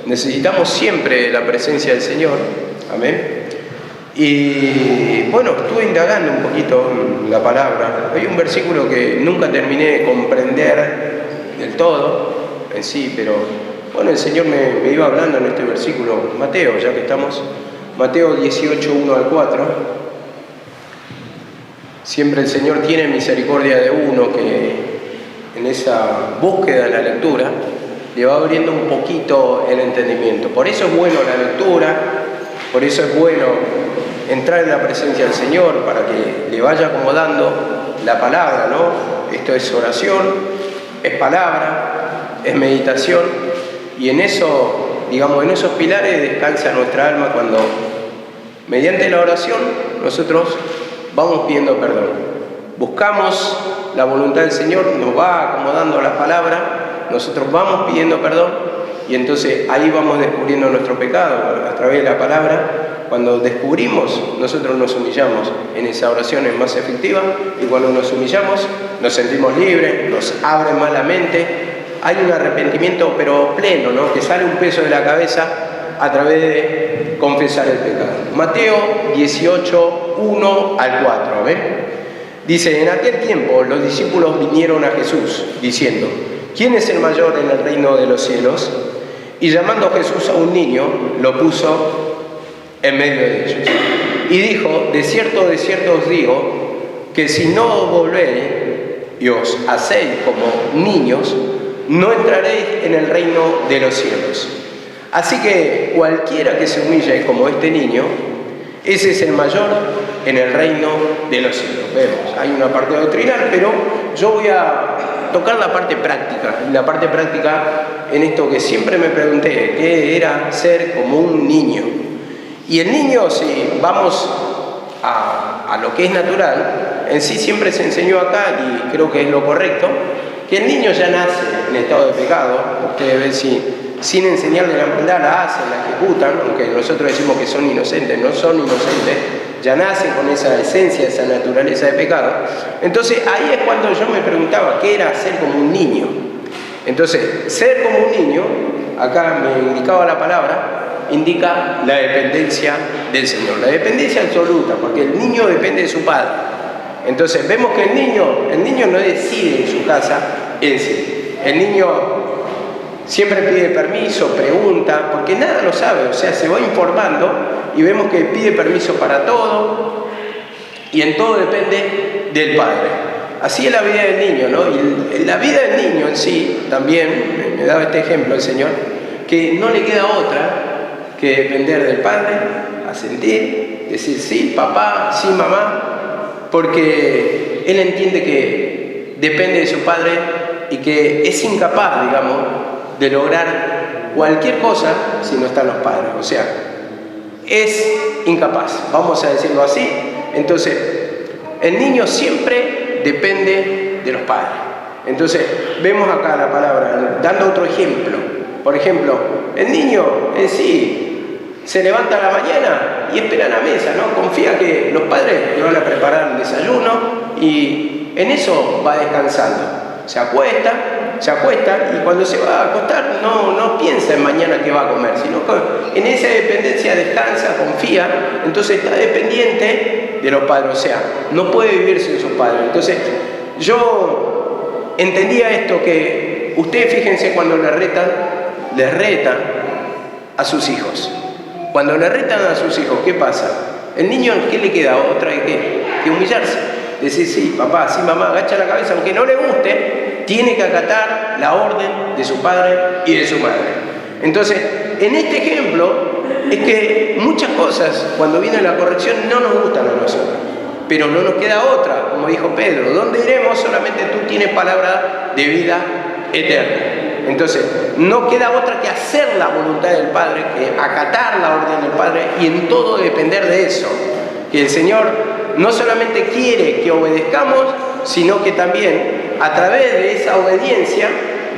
necesitamos siempre la presencia del Señor. Amén. Y bueno, estuve indagando un poquito en la palabra. Hay un versículo que nunca terminé de comprender del todo en sí, pero bueno, el Señor me iba hablando en este versículo, Mateo, ya que estamos, Mateo 18, 1 al 4. Siempre el Señor tiene misericordia de uno que en esa búsqueda de la lectura le va abriendo un poquito el entendimiento. Por eso es bueno la lectura, por eso es bueno entrar en la presencia del Señor, para que le vaya acomodando la palabra, ¿no? Esto es oración, es palabra, es meditación, y en eso, digamos, en esos pilares descansa nuestra alma cuando, mediante la oración, nosotros vamos pidiendo perdón. Buscamos la voluntad del Señor, nos va acomodando la palabra, nosotros vamos pidiendo perdón, y entonces ahí vamos descubriendo nuestro pecado a través de la palabra. Cuando descubrimos, nosotros nos humillamos. En esa oración es más efectiva, y cuando nos humillamos, nos sentimos libres, nos abre más la mente. Hay un arrepentimiento, pero pleno, ¿no? Que sale un peso de la cabeza a través de confesar el pecado. Mateo 18, 1 al 4, ¿ven? Dice: en aquel tiempo los discípulos vinieron a Jesús, diciendo: ¿quién es el mayor en el reino de los cielos? Y llamando a Jesús a un niño, lo puso en medio de ellos. Y dijo: de cierto os digo, que si no volvéis y os hacéis como niños, no entraréis en el reino de los cielos. Así que cualquiera que se humille como este niño, ese es el mayor en el reino de los cielos. Vemos, hay una parte doctrinal, pero yo voy a tocar la parte práctica. La parte práctica en esto que siempre me pregunté, ¿qué era ser como un niño? Y el niño, si vamos a lo que es natural, en sí siempre se enseñó acá, y creo que es lo correcto, que el niño ya nace en estado de pecado. Ustedes ven, sin enseñarle la maldad, la hacen, la ejecutan, aunque nosotros decimos que son inocentes, no son inocentes, ya nacen con esa esencia, esa naturaleza de pecado. Entonces ahí es cuando yo me preguntaba, ¿qué era ser como un niño? Entonces, ser como un niño, acá me indicaba la palabra, indica la dependencia del Señor, la dependencia absoluta, porque el niño depende de su padre. Entonces vemos que el niño no decide en su casa en sí. El niño siempre pide permiso, pregunta, porque nada lo sabe, o sea, se va informando, y vemos que pide permiso para todo, y en todo depende del padre. Así es la vida del niño, ¿no? Y la vida del niño en sí, también, me daba este ejemplo el Señor, que no le queda otra que depender del padre, asentir, decir sí, papá, sí, mamá, porque él entiende que depende de su padre y que es incapaz, digamos, de lograr cualquier cosa si no están los padres. O sea, es incapaz, vamos a decirlo así. Entonces, el niño siempre depende de los padres. Entonces, vemos acá la palabra, dando otro ejemplo. Por ejemplo, el niño en sí se levanta a la mañana y espera en la mesa, ¿no? Confía que los padres le van a preparar el desayuno, y en eso va descansando. Se acuesta, y cuando se va a acostar no piensa en mañana qué va a comer, sino que en esa dependencia descansa, confía, entonces está dependiente de los padres, o sea, no puede vivir sin sus padres. Entonces, yo entendía esto, que ustedes fíjense cuando les retan a sus hijos. Cuando le retan a sus hijos, ¿qué pasa? El niño, ¿qué le queda? Otra que humillarse. Decir sí, papá, sí, mamá, agacha la cabeza, aunque no le guste, tiene que acatar la orden de su padre y de su madre. Entonces, en este ejemplo, es que muchas cosas, cuando viene la corrección, no nos gustan a nosotros. Pero no nos queda otra, como dijo Pedro, ¿dónde iremos? Solamente tú tienes palabra de vida eterna. Entonces, no queda otra que hacer la voluntad del Padre, que acatar la orden del Padre, y en todo depender de eso. Que el Señor no solamente quiere que obedezcamos, sino que también a través de esa obediencia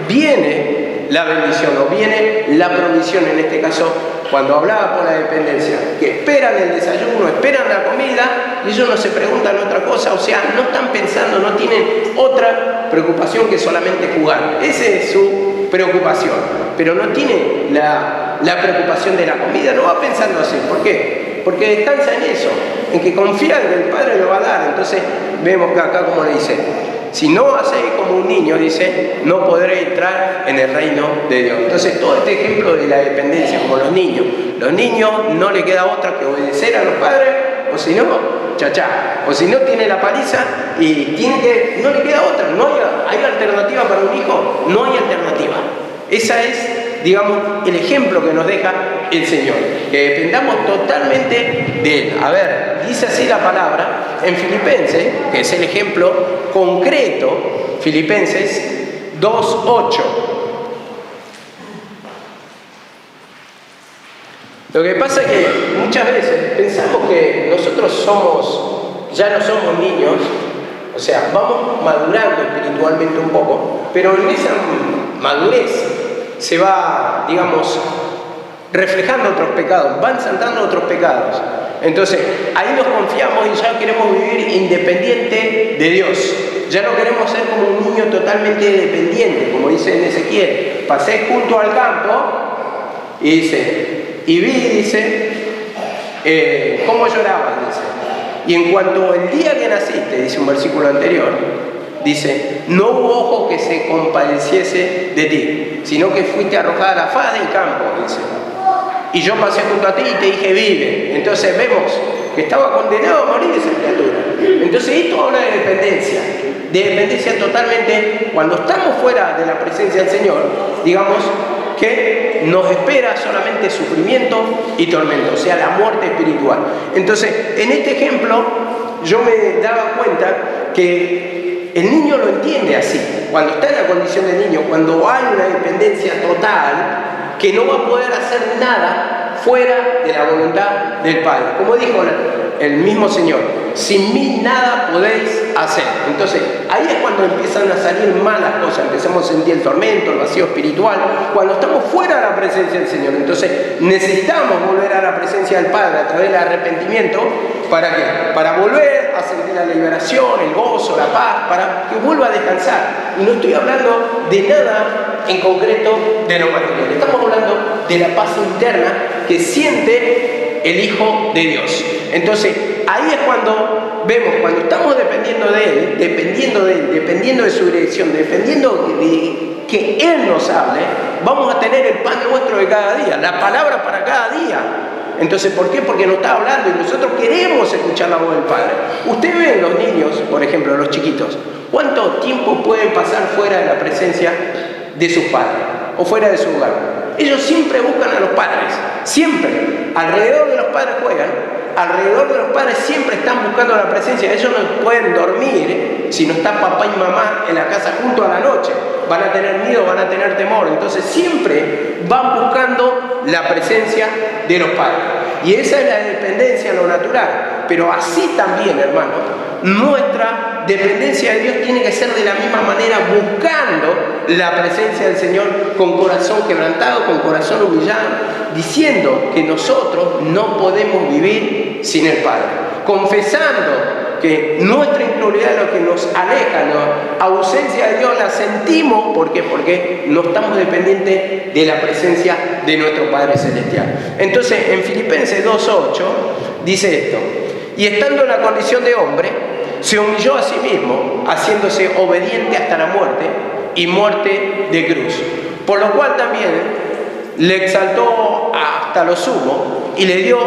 viene la bendición, o viene la provisión. En este caso, cuando hablaba por la dependencia, que esperan el desayuno, esperan la comida, y ellos no se preguntan otra cosa, o sea, no están pensando, no tienen otra preocupación que solamente jugar. Esa es su preocupación, pero no tiene la la preocupación de la comida, no va pensando así. ¿Por qué? Porque descansa en eso, en que confía en que el Padre lo va a dar. Entonces vemos que acá como le dice, si no hacéis como un niño, dice, no podréis entrar en el reino de Dios. Entonces todo este ejemplo de la dependencia, como los niños no le queda otra que obedecer a los padres, o si no, chachá, o si no tiene la paliza y no le queda otra, hay alternativa para un hijo, no hay alternativa. Esa es, digamos, el ejemplo que nos deja el Señor, que dependamos totalmente de Él. A ver, dice así la palabra en Filipenses, que es el ejemplo concreto, Filipenses 2:8. Lo que pasa es que muchas veces pensamos que nosotros ya no somos niños, o sea, vamos madurando espiritualmente un poco, pero en esa madurez se va, digamos, reflejando otros pecados, van saltando otros pecados. Entonces, ahí nos confiamos y ya queremos vivir independiente de Dios. Ya no queremos ser como un niño totalmente dependiente, como dice en Ezequiel. Pasé junto al campo y vi, cómo lloraban, dice. Y en cuanto el día que naciste, dice un versículo anterior, dice, no hubo ojo que se compadeciese de ti, sino que fuiste arrojada a la faz del campo, dice. Y yo pasé junto a ti y te dije, vive. Entonces vemos que estaba condenado a morir esa criatura. Entonces esto habla de dependencia totalmente. Cuando estamos fuera de la presencia del Señor, digamos que nos espera solamente sufrimiento y tormento, o sea, la muerte espiritual. Entonces, en este ejemplo, yo me daba cuenta que el niño lo entiende así. Cuando está en la condición de niño, cuando hay una dependencia total, que no va a poder hacer nada fuera de la voluntad del Padre. Como dijo el mismo Señor, sin mí nada podéis hacer. Entonces, ahí es cuando empiezan a salir malas cosas, empezamos a sentir el tormento, el vacío espiritual, cuando estamos fuera de la presencia del Señor. Entonces, necesitamos volver a la presencia del Padre a través del arrepentimiento. ¿Para qué? Para volver a sentir la liberación, el gozo, la paz, para que vuelva a descansar. Y no estoy hablando de nada en concreto de lo material. Estamos hablando de la paz interna que siente el Hijo de Dios. Entonces, ahí es cuando vemos, cuando estamos dependiendo de Él, dependiendo de su dirección, dependiendo de que Él nos hable, vamos a tener el pan nuestro de cada día, la palabra para cada día. Entonces, ¿por qué? Porque nos está hablando y nosotros queremos escuchar la voz del Padre. Usted ve en los niños, por ejemplo, los chiquitos, ¿cuánto tiempo pueden pasar fuera de la presencia de sus padres o fuera de su hogar? Ellos siempre buscan a los padres, siempre. Alrededor de los padres juegan, alrededor de los padres siempre están buscando la presencia. Ellos no pueden dormir si no está papá y mamá en la casa junto a la noche. Van a tener miedo, van a tener temor. Entonces siempre van buscando la presencia de los padres. Y esa es la dependencia, lo natural. Pero así también, hermanos, nuestra dependencia de Dios tiene que ser de la misma manera, buscando la presencia del Señor con corazón quebrantado, con corazón humillado, diciendo que nosotros no podemos vivir sin el Padre, confesando que nuestra incredulidad es lo que nos aleja, la ausencia de Dios la sentimos. ¿Por qué? Porque no estamos dependientes de la presencia de nuestro Padre Celestial. Entonces, en Filipenses 2:8 dice esto: y estando en la condición de hombre, se humilló a sí mismo, haciéndose obediente hasta la muerte y muerte de cruz. Por lo cual también le exaltó hasta lo sumo y le dio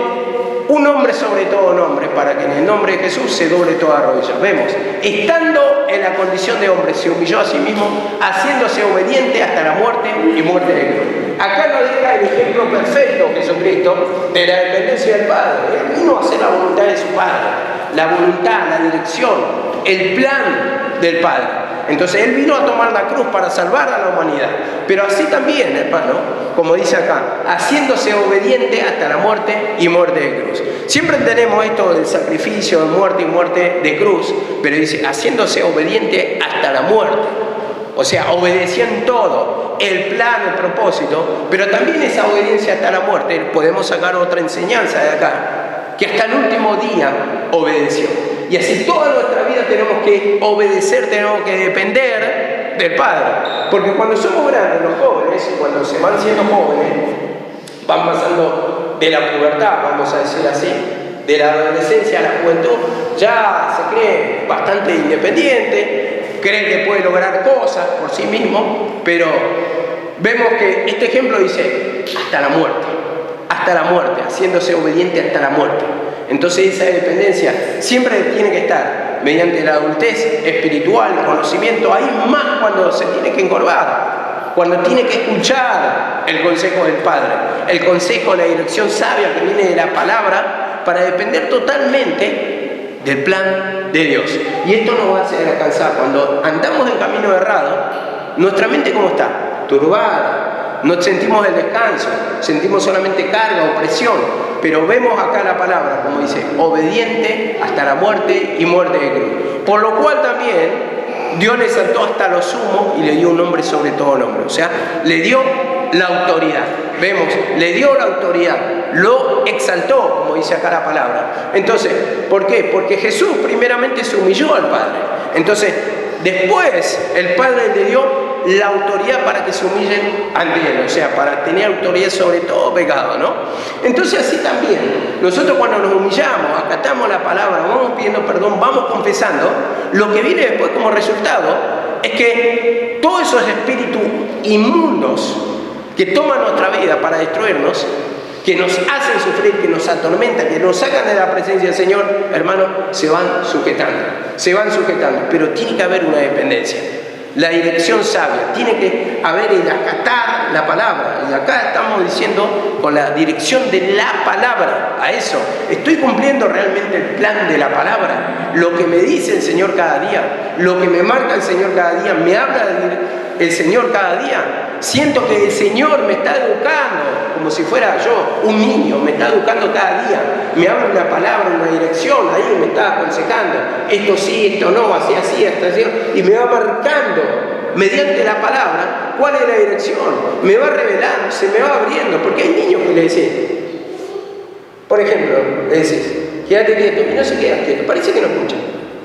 un nombre sobre todo nombre, para que en el nombre de Jesús se doble toda rodilla. Vemos, estando en la condición de hombre, se humilló a sí mismo, haciéndose obediente hasta la muerte y muerte de cruz. Acá nos deja el ejemplo perfecto, Jesucristo, de la dependencia del Padre. Él vino a hacer la voluntad de su Padre, la voluntad, la dirección, el plan del Padre. Entonces Él vino a tomar la cruz para salvar a la humanidad. Pero así también, hermano, como dice acá, haciéndose obediente hasta la muerte y muerte de cruz. Siempre tenemos esto del sacrificio, de muerte y muerte de cruz, pero dice, haciéndose obediente hasta la muerte. O sea, obedeció en todo, el plan, el propósito, pero también esa obediencia hasta la muerte. Podemos sacar otra enseñanza de acá, que hasta el último día obedeció. Y así toda nuestra vida tenemos que obedecer, tenemos que depender del Padre. Porque cuando somos grandes, los jóvenes, y cuando se van siendo jóvenes, van pasando de la pubertad, vamos a decir así, de la adolescencia a la juventud, ya se cree bastante independiente, cree que puede lograr cosas por sí mismo, pero vemos que este ejemplo dice hasta la muerte, haciéndose obediente hasta la muerte. Entonces esa dependencia siempre tiene que estar mediante la adultez espiritual, el conocimiento, ahí más cuando se tiene que encorvar, cuando tiene que escuchar el consejo del Padre, el consejo, la dirección sabia que viene de la palabra, para depender totalmente del plan de Dios. Y esto nos va a hacer alcanzar. Cuando andamos en camino errado, nuestra mente ¿cómo está? Turbada, no sentimos el descanso, sentimos solamente carga, opresión, pero vemos acá la palabra, como dice, obediente hasta la muerte y muerte de cruz. Por lo cual también Dios le exaltó hasta lo sumo y le dio un nombre sobre todo nombre. O sea, le dio la autoridad. Vemos, le dio la autoridad, lo exaltó, como dice acá la palabra. Entonces, ¿por qué? Porque Jesús primeramente se humilló al Padre. Entonces, después el Padre le dio la autoridad para que se humillen ante Él, o sea, para tener autoridad sobre todo pecado, ¿no? Entonces así también, nosotros cuando nos humillamos, acatamos la palabra, vamos pidiendo perdón, vamos confesando, lo que viene después como resultado es que todos esos espíritus inmundos que toman nuestra vida para destruirnos, que nos hacen sufrir, que nos atormentan, que nos sacan de la presencia del Señor, hermano, se van sujetando, pero tiene que haber una dependencia. La dirección sabia, tiene que haber el acatar la palabra. Y acá estamos diciendo con la dirección de la palabra, a eso. Estoy cumpliendo realmente el plan de la palabra. Lo que me dice el Señor cada día, lo que me marca el Señor cada día, me habla el Señor cada día. Siento que el Señor me está educando, como si fuera yo un niño, me está educando cada día. Me habla una palabra, una dirección, ahí me está aconsejando. Esto sí, esto no, así, hasta así. Y me va marcando, mediante la palabra, cuál es la dirección. Me va revelando, se me va abriendo. Porque hay niños que le decís, por ejemplo, le decís, quédate quieto, y no se queda quieto, parece que no escucha.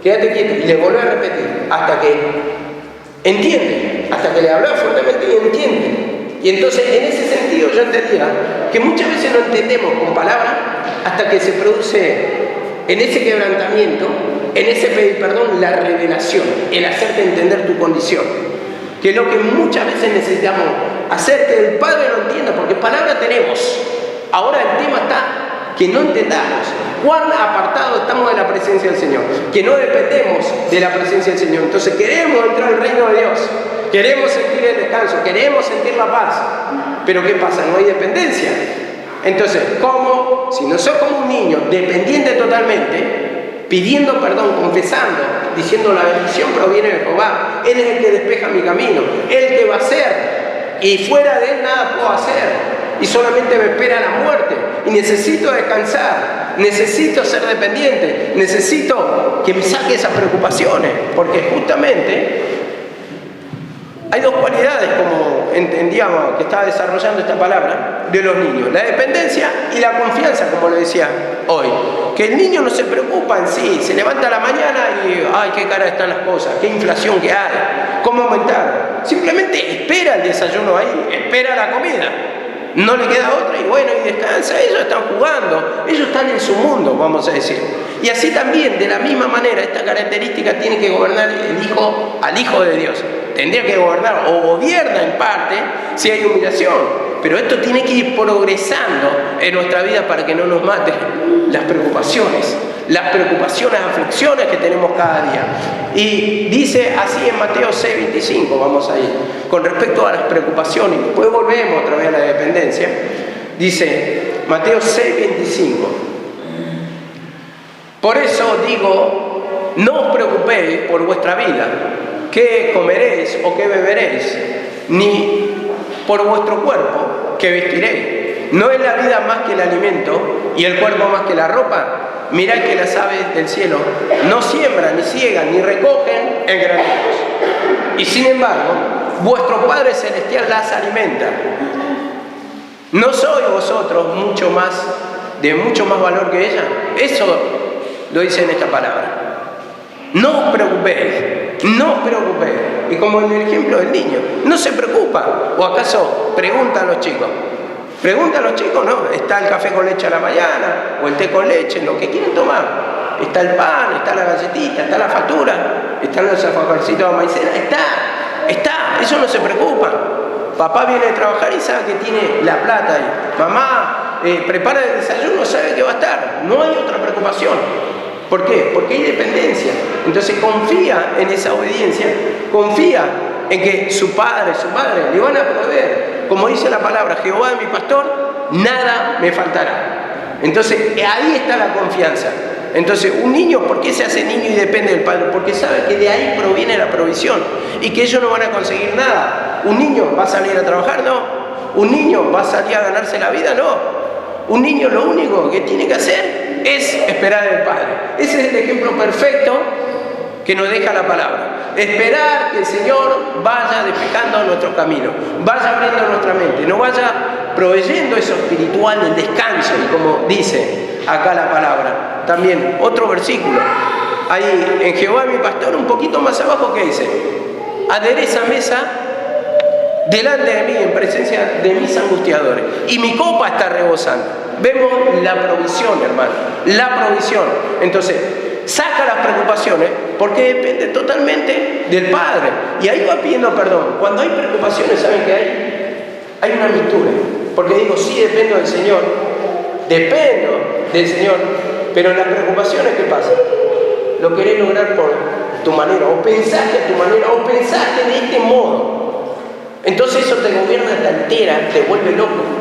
Quédate quieto, y le vuelve a repetir, hasta que entiende, hasta que le habla fuertemente y entiende. Y entonces en ese sentido yo entendía que muchas veces no entendemos con palabras hasta que se produce en ese quebrantamiento, en ese pedir perdón, la revelación, el hacerte entender tu condición, que es lo que muchas veces necesitamos hacer, que el Padre lo entienda, porque palabra tenemos. Ahora el tema está que no entendamos cuán apartados estamos de la presencia del Señor, que no dependemos de la presencia del Señor. Entonces queremos entrar al reino de Dios, queremos sentir el descanso, queremos sentir la paz, pero ¿qué pasa? No hay dependencia. Entonces, ¿cómo? Si no soy como un niño, dependiente totalmente, pidiendo perdón, confesando, diciendo la bendición proviene de Jehová, Él es el que despeja mi camino, Él que va a hacer, y fuera de Él nada puedo hacer, y solamente me espera la muerte, y necesito descansar, necesito ser dependiente, necesito que me saque esas preocupaciones, porque justamente hay dos cualidades, como entendíamos que estaba desarrollando esta palabra, de los niños: la dependencia y la confianza, como lo decía hoy. Que el niño no se preocupa en sí, se levanta a la mañana y ¡ay, qué cara están las cosas! ¡Qué inflación que hay! ¿Cómo aumentar? Simplemente espera el desayuno ahí, espera la comida. No le queda otra y bueno, y descansa. Ellos están jugando, ellos están en su mundo, vamos a decir. Y así también, de la misma manera, esta característica tiene que gobernar el Hijo al Hijo de Dios. Tendría que gobernar, o gobierna en parte, si hay humillación. Pero esto tiene que ir progresando en nuestra vida para que no nos maten las preocupaciones, aflicciones que tenemos cada día. Y dice así en Mateo 6:25, vamos a ir, con respecto a las preocupaciones, después volvemos otra vez a la dependencia. Dice Mateo 6:25: por eso digo, no os preocupéis por vuestra vida, qué comeréis o qué beberéis, ni por vuestro cuerpo, que vestiréis. ¿No es la vida más que el alimento y el cuerpo más que la ropa? Mirad que las aves del cielo no siembran, ni ciegan, ni recogen en graneros, y sin embargo vuestro Padre Celestial las alimenta. ¿No sois vosotros de mucho más valor que ella? Eso lo dice en esta palabra. No os preocupéis, no os preocupéis. Y como en el ejemplo del niño, no se preocupa. ¿O acaso preguntan los chicos? Pregunta a los chicos, ¿no? Está el café con leche a la mañana, o el té con leche, lo que quieren tomar. Está el pan, está la galletita, está la factura, están los alfajorcitos de maicena, está, eso no se preocupa. Papá viene a trabajar y sabe que tiene la plata ahí. Mamá prepara el desayuno, sabe que va a estar. No hay otra preocupación. ¿Por qué? Porque hay dependencia. Entonces confía en esa obediencia, confía en que su padre, su madre le van a proveer. Como dice la palabra, Jehová es mi pastor, nada me faltará. Entonces ahí está la confianza. Entonces un niño, ¿por qué se hace niño y depende del padre? Porque sabe que de ahí proviene la provisión y que ellos no van a conseguir nada. ¿Un niño va a salir a trabajar? No. ¿Un niño va a salir a ganarse la vida? No. Un niño lo único que tiene que hacer es esperar al Padre. Ese es el ejemplo perfecto que nos deja la palabra. Esperar que el Señor vaya despejando nuestro camino, vaya abriendo nuestra mente, nos vaya proveyendo eso espiritual, el descanso, y como dice acá la palabra. También otro versículo, ahí en Jehová mi pastor, un poquito más abajo, que dice: adereza mesa delante de mí en presencia de mis angustiadores, y mi copa está rebosando. Vemos la provisión, hermano, la provisión. Entonces, saca las preocupaciones, porque depende totalmente del Padre, y ahí va pidiendo perdón. Cuando hay preocupaciones, ¿saben qué hay? Hay una mistura, porque digo, sí, dependo del Señor, pero las preocupaciones, ¿qué pasa? Lo querés lograr por tu manera, o pensaste a tu manera, o pensaste de este modo. Entonces eso te gobierna, te altera, te vuelve loco.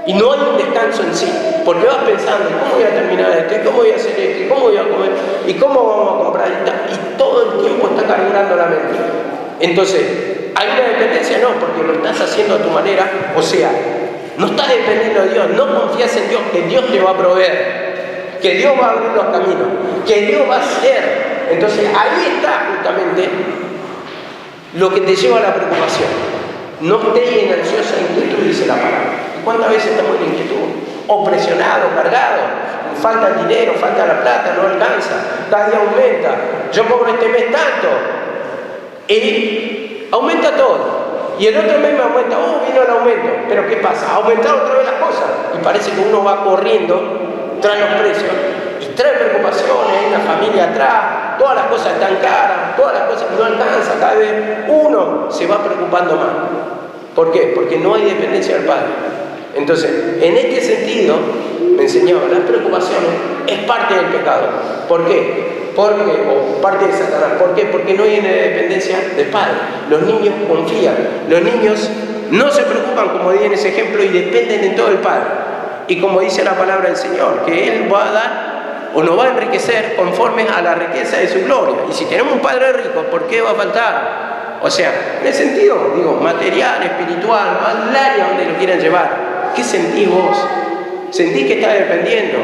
Y no hay un descanso en sí, porque vas pensando: ¿cómo voy a terminar esto? ¿Cómo voy a hacer esto? ¿Cómo voy a comer? ¿Y cómo vamos a comprar? Y todo el tiempo está carburando la mente. Entonces, ¿hay una dependencia? No, porque lo estás haciendo a tu manera. O sea, no estás dependiendo de Dios, no confías en Dios, que Dios te va a proveer, que Dios va a abrir los caminos, que Dios va a hacer. Entonces, ahí está justamente lo que te lleva a la preocupación. No estés en ansiosa inquietud, dice la palabra. ¿Cuántas veces estamos en inquietud? O presionado, cargado, falta el dinero, falta la plata, no alcanza, cada día aumenta. Yo cobro este mes tanto, y aumenta todo. Y el otro mes me aumenta, vino el aumento. Pero ¿qué pasa? Ha aumentado otra vez las cosas. Y parece que uno va corriendo tras los precios, y trae preocupaciones, hay una familia atrás, todas las cosas están caras, todas las cosas no alcanzan, cada vez uno se va preocupando más. ¿Por qué? Porque no hay dependencia del Padre. Entonces, en este sentido, me enseñaba, las preocupaciones es parte del pecado. ¿Por qué? O parte de Satanás. ¿Por qué? Porque no hay una dependencia del Padre. Los niños confían, los niños no se preocupan, como di en ese ejemplo, y dependen en todo del Padre. Y como dice la palabra del Señor, que Él va a dar o nos va a enriquecer conforme a la riqueza de su gloria. Y si tenemos un Padre rico, ¿por qué va a faltar? O sea, en el sentido, digo, material, espiritual, más el área donde lo quieran llevar. ¿Qué sentís vos? ¿Sentís que estás dependiendo?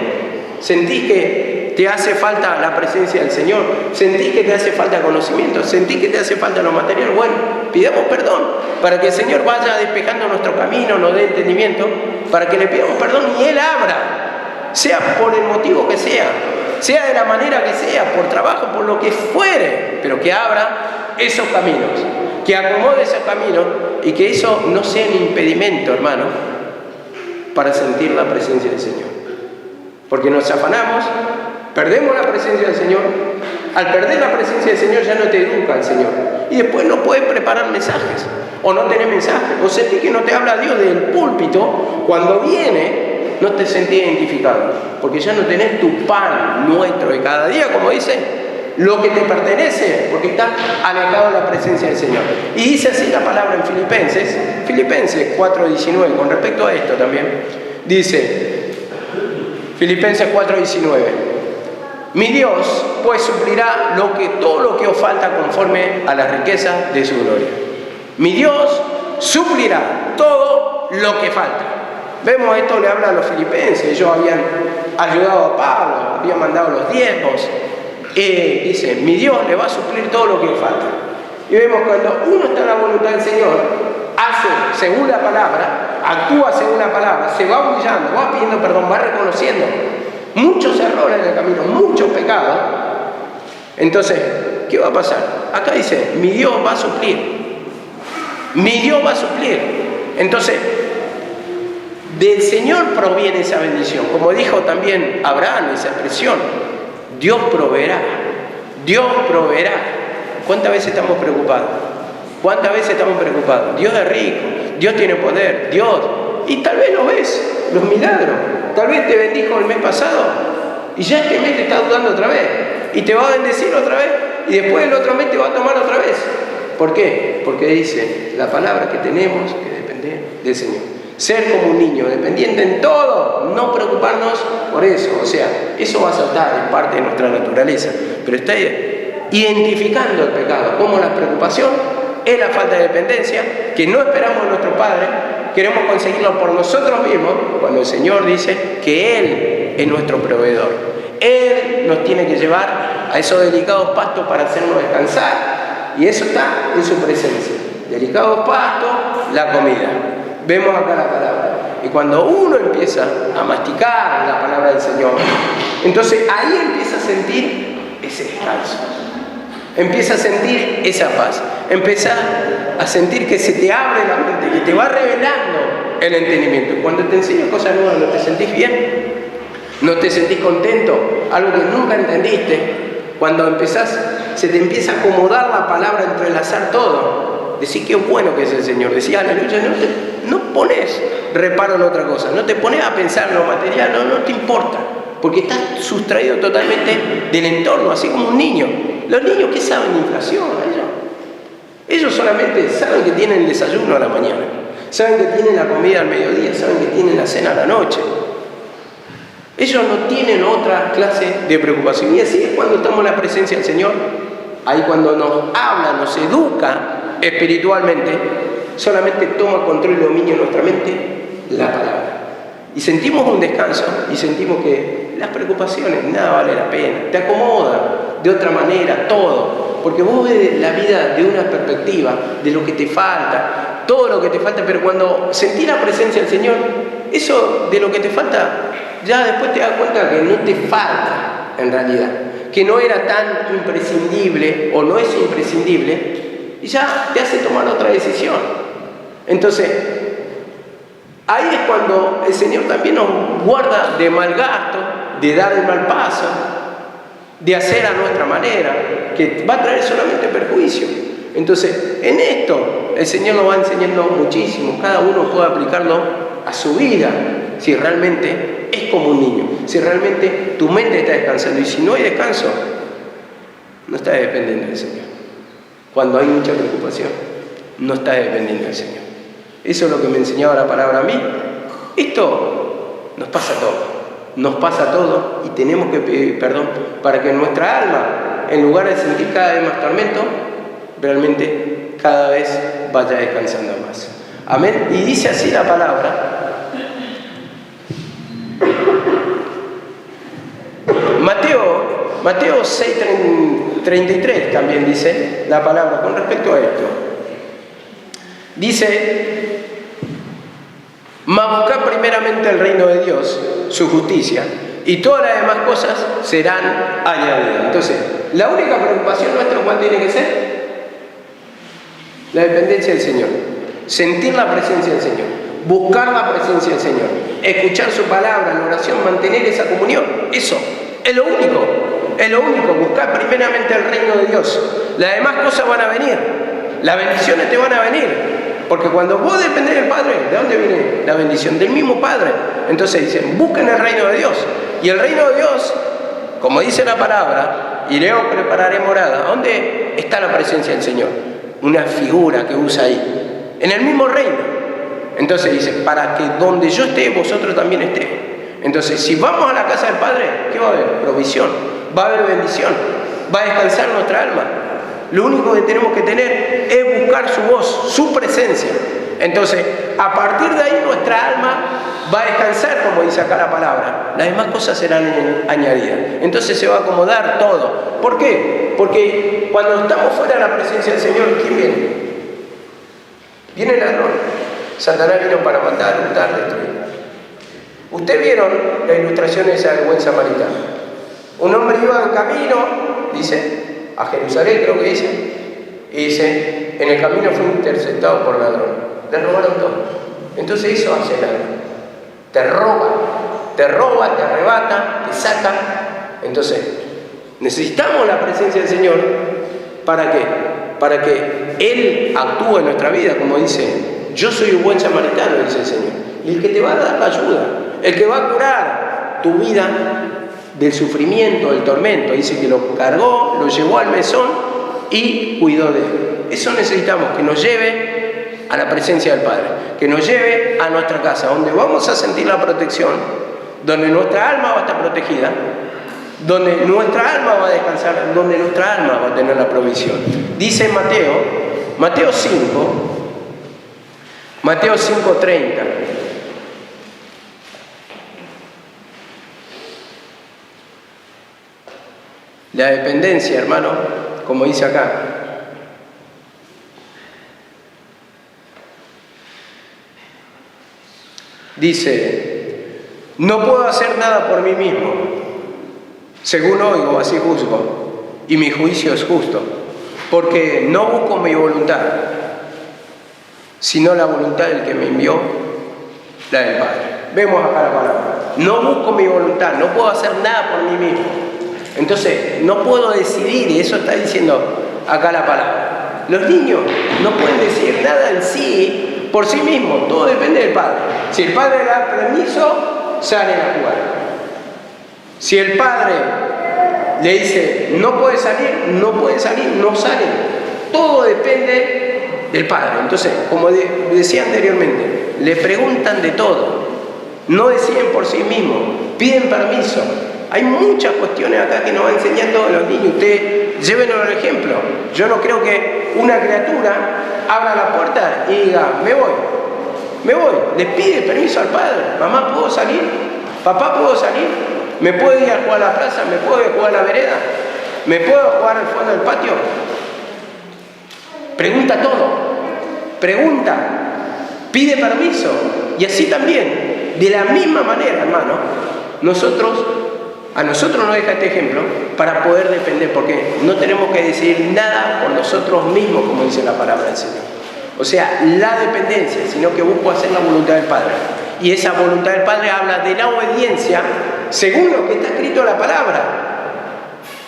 ¿Sentís que te hace falta la presencia del Señor? ¿Sentís que te hace falta conocimiento? ¿Sentís que te hace falta lo material? Bueno, pidamos perdón para que el Señor vaya despejando nuestro camino, nos dé entendimiento, para que le pidamos perdón y Él abra, sea por el motivo que sea de la manera que sea, por trabajo, por lo que fuere, pero que abra esos caminos, que acomode esos caminos y que eso no sea un impedimento, hermano, para sentir la presencia del Señor. Porque nos afanamos, perdemos la presencia del Señor. Al perder la presencia del Señor ya no te educa el Señor. Y después no puedes preparar mensajes, o no tenés mensajes, o sentís que no te habla Dios del púlpito. Cuando viene, no te sentís identificado, porque ya no tenés tu pan nuestro de cada día, como dice, lo que te pertenece, porque está alejado de la presencia del Señor. Y dice así la palabra en Filipenses 4:19, con respecto a esto también, dice, Filipenses 4:19, mi Dios pues suplirá todo lo que os falta conforme a las riquezas de su gloria. Mi Dios suplirá todo lo que falta. Vemos esto, le habla a los filipenses, ellos habían ayudado a Pablo, habían mandado los diezmos. Dice, mi Dios le va a suplir todo lo que le falta. Y vemos cuando uno está en la voluntad del Señor, hace según la palabra, actúa según la palabra, se va humillando, va pidiendo perdón, va reconociendo muchos errores en el camino, muchos pecados. Entonces, ¿qué va a pasar? Acá dice, mi Dios va a suplir. Mi Dios va a suplir. Entonces, Del Señor proviene esa bendición. Como dijo también Abraham, esa expresión, Dios proveerá. Dios proveerá. ¿Cuántas veces estamos preocupados? ¿Cuántas veces estamos preocupados? Dios es rico, Dios tiene poder, Dios. Y tal vez no ves los milagros. Tal vez te bendijo el mes pasado y ya este mes te está dudando otra vez. Y te va a bendecir otra vez y después el otro mes te va a tomar otra vez. ¿Por qué? Porque dice la palabra que tenemos que depender del Señor. Ser como un niño, dependiente en todo, no preocuparnos por eso. O sea, eso va a saltar, es parte de nuestra naturaleza. Pero está identificando el pecado como la preocupación es la falta de dependencia, que no esperamos de nuestro Padre, queremos conseguirlo por nosotros mismos, cuando el Señor dice que Él es nuestro proveedor. Él nos tiene que llevar a esos delicados pastos para hacernos descansar. Y eso está en su presencia. Delicados pastos, la comida. Vemos acá la palabra. Y cuando uno empieza a masticar la palabra del Señor, entonces ahí empieza a sentir ese descanso. Empieza a sentir esa paz. Empieza a sentir que se te abre la mente, que te va revelando el entendimiento. Cuando te enseño cosas nuevas, ¿no te sentís bien? ¿No te sentís contento? Algo que nunca entendiste. Cuando empezás, se te empieza a acomodar la palabra, entrelazar todo. Decís qué bueno que es el Señor. Decís aleluya, no pones reparo en otra cosa. No te pones a pensar en lo material, no te importa. Porque estás sustraído totalmente del entorno, así como un niño. Los niños, ¿qué saben de inflación? Ellos solamente saben que tienen el desayuno a la mañana. Saben que tienen la comida al mediodía. Saben que tienen la cena a la noche. Ellos no tienen otra clase de preocupación. Y así es cuando estamos en la presencia del Señor. Ahí cuando nos habla, nos educa espiritualmente, solamente toma control y dominio en nuestra mente la palabra. Y sentimos un descanso y sentimos que las preocupaciones, nada vale la pena. Te acomoda de otra manera todo. Porque vos ves la vida de una perspectiva, de lo que te falta, todo lo que te falta. Pero cuando sentís la presencia del Señor, eso de lo que te falta, ya después te das cuenta que no te falta en realidad, que no era tan imprescindible o no es imprescindible, y ya te hace tomar otra decisión. Entonces, ahí es cuando el Señor también nos guarda de mal gasto, de dar el mal paso, de hacer a nuestra manera, que va a traer solamente perjuicio. Entonces, en esto el Señor nos va enseñando muchísimo, cada uno puede aplicarlo a su vida, si realmente es como un niño, si realmente tu mente está descansando, y si no hay descanso, no estás dependiendo del Señor. Cuando hay mucha preocupación, no estás dependiendo del Señor. Eso es lo que me enseñaba la palabra a mí. Esto nos pasa a todos y tenemos que pedir perdón para que nuestra alma, en lugar de sentir cada vez más tormento, realmente cada vez vaya descansando más. Amén. Y dice así la palabra. Mateo 6:33 también dice la palabra con respecto a esto. Dice: mas buscad primeramente el reino de Dios, su justicia, y todas las demás cosas serán añadidas. Entonces, la única preocupación nuestra, ¿cuál tiene que ser? La dependencia del Señor. Sentir la presencia del Señor. Buscar la presencia del Señor. Escuchar su palabra en oración, mantener esa comunión. Eso es lo único. Es lo único. Buscar primeramente el reino de Dios. Las demás cosas van a venir. Las bendiciones te van a venir. Porque cuando vos dependés del Padre, ¿de dónde viene la bendición? Del mismo Padre. Entonces dicen, busquen el reino de Dios. Y el reino de Dios, como dice la palabra, iré os prepararé morada. ¿Dónde está la presencia del Señor? Una figura que usa ahí. En el mismo reino. Entonces dice, para que donde yo esté, vosotros también estéis. Entonces, si vamos a la casa del Padre, ¿qué va a haber? Provisión. Va a haber bendición. Va a descansar nuestra alma. Lo único que tenemos que tener es buscar su voz, su presencia. Entonces, a partir de ahí nuestra alma va a descansar, como dice acá la palabra. Las demás cosas serán añadidas. Entonces se va a acomodar todo. ¿Por qué? Porque cuando estamos fuera de la presencia del Señor, ¿quién viene? Viene el ladrón. Satanás vino para matar, hurtar, destruir. Ustedes vieron la ilustración esa del buen samaritano. Un hombre iba en camino, dice, a Jerusalén creo que dice, y dice, en el camino fue interceptado por ladrón. Le robaron todo. Entonces hizo hacia el ladrón. te roba, te arrebata, te saca. Entonces, necesitamos la presencia del Señor. ¿Para qué? Para que Él actúe en nuestra vida, como dice, yo soy un buen samaritano, dice el Señor. Y el que te va a dar la ayuda, el que va a curar tu vida del sufrimiento, del tormento. Dice que lo cargó, lo llevó al mesón y cuidó de él. Eso necesitamos, que nos lleve a la presencia del Padre, que nos lleve a nuestra casa, donde vamos a sentir la protección, donde nuestra alma va a estar protegida, donde nuestra alma va a descansar, donde nuestra alma va a tener la provisión. Dice Mateo 5:30. La dependencia, hermano, como dice acá. Dice, no puedo hacer nada por mí mismo. Según oigo, así juzgo, y mi juicio es justo, porque no busco mi voluntad, sino la voluntad del que me envió, la del Padre. Vemos acá la palabra. No busco mi voluntad, no puedo hacer nada por mí mismo. Entonces, no puedo decidir, y eso está diciendo acá la palabra. Los niños no pueden decidir nada en sí, por sí mismos, todo depende del Padre. Si el Padre le da permiso, salen a jugar. Si el Padre le dice, no puede salir, no salen. Todo depende del Padre. Entonces, como decía anteriormente, le preguntan de todo. No deciden por sí mismos, piden permiso. Hay muchas cuestiones acá que nos va enseñando los niños. Ustedes llévenos el ejemplo. Yo no creo que una criatura abra la puerta y diga, me voy. Les pide permiso al padre. Mamá, ¿puedo salir? Papá, ¿puedo salir? ¿Me puedo ir a jugar a la plaza? ¿Me puedo ir a jugar a la vereda? ¿Me puedo jugar al fondo del patio? Pregunta todo. Pregunta. Pide permiso. Y así también, de la misma manera, hermano, a nosotros nos deja este ejemplo para poder depender, porque no tenemos que decidir nada por nosotros mismos, como dice la palabra del Señor. O sea, la dependencia, sino que busco hacer la voluntad del Padre. Y esa voluntad del Padre habla de la obediencia según lo que está escrito en la palabra.